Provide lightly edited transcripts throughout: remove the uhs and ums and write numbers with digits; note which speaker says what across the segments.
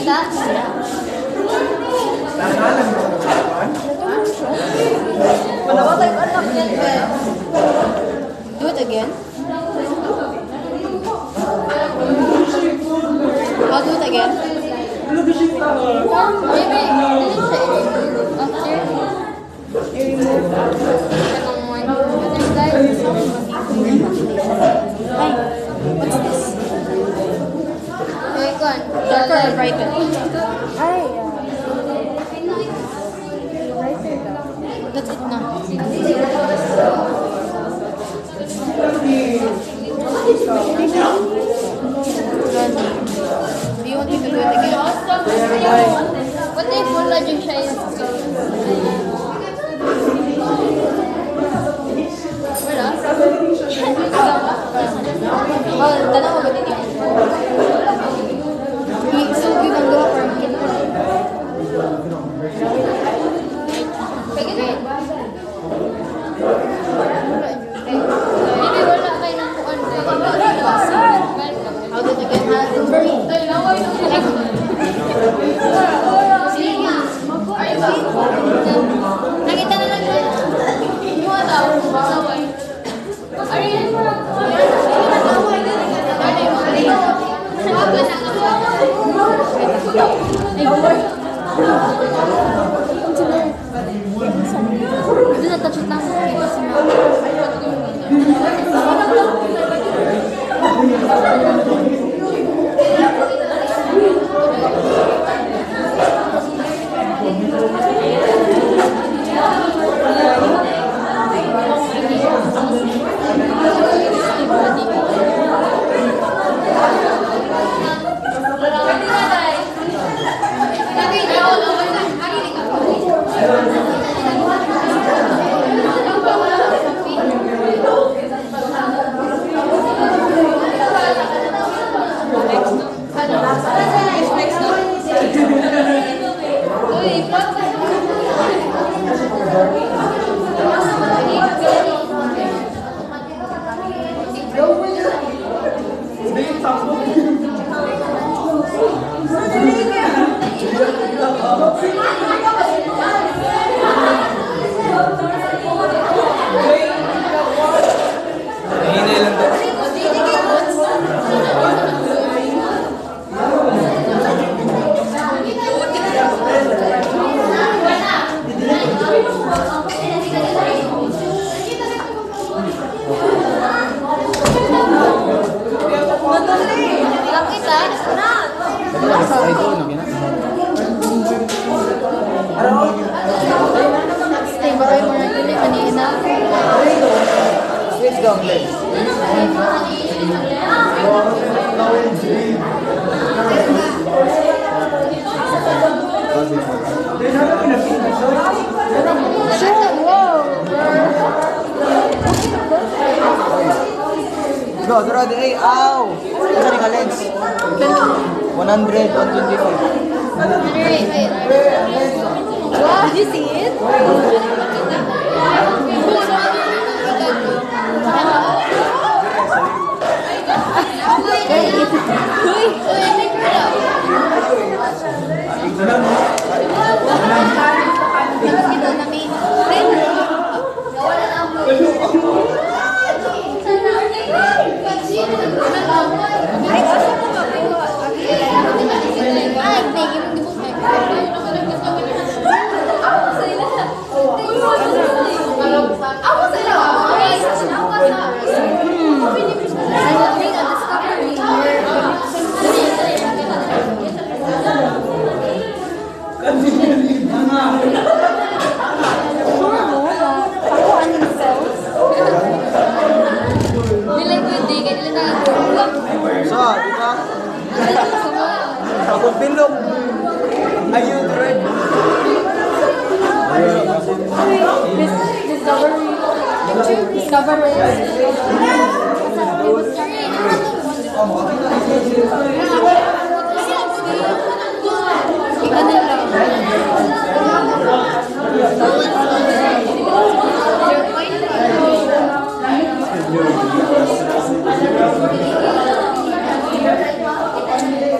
Speaker 1: Do it again. I'll do it again.
Speaker 2: Maybe didn't say after you remove second one.
Speaker 1: Ay, what's this?
Speaker 2: Wait, one.
Speaker 1: Darker or brighter?
Speaker 3: Ay,
Speaker 1: That's it na. Do you want me to do it again?
Speaker 2: What if wala dyan siya is wala?
Speaker 1: Oh, tanong mo ba din yun? So, we can go for it.
Speaker 2: Pwede na yun. Maybe wala kayo ng kuwan na
Speaker 1: I'll do it again. For me.
Speaker 2: Nakita na lang yun. Mga tao, saway. Ariyan mo lang.
Speaker 1: Doon na-touch lang. Stay ba kayo mga yun kanina?
Speaker 4: Switch down, please. Go, ready. Hey, ow! Ano ka lens? 100, 125.
Speaker 1: Wow, did you see it?
Speaker 4: So, di ba? Ako bilog. Ayun, red.
Speaker 1: Discovery. Iba na lang.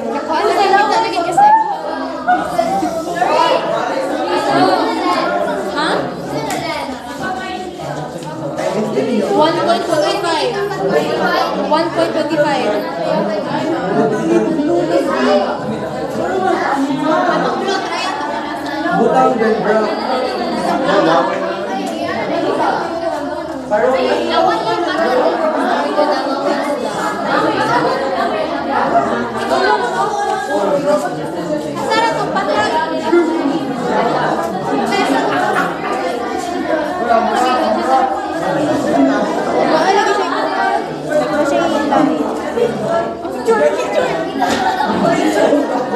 Speaker 1: Nakuha na lang kita kasi.
Speaker 4: Butang dan brown.
Speaker 2: Lawan yan, Sarap to,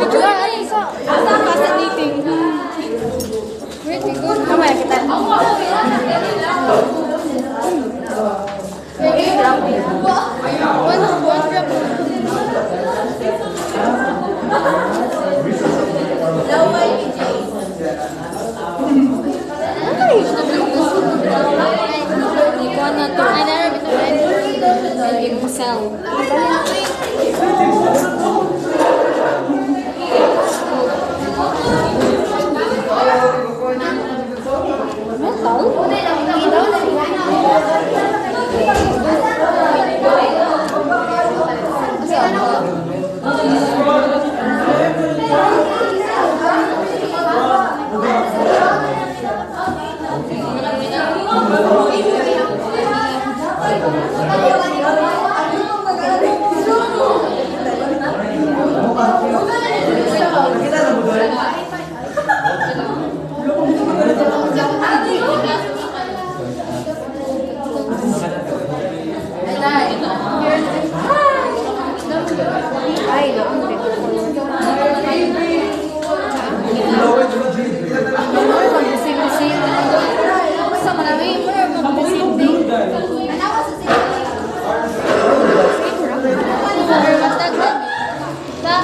Speaker 2: patrol.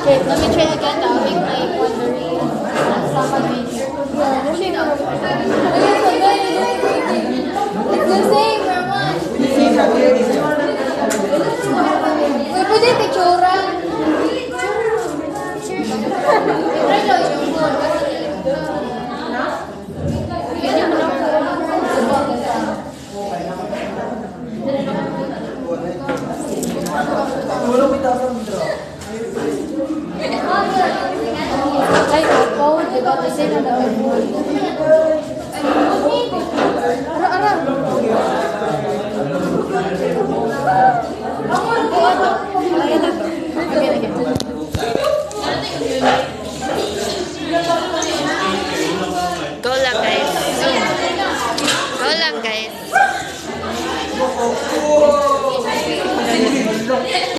Speaker 2: Let me try again. I'll make my wondering. It's the same, Roman. We put it picture. Ay, ako, di ba kasi na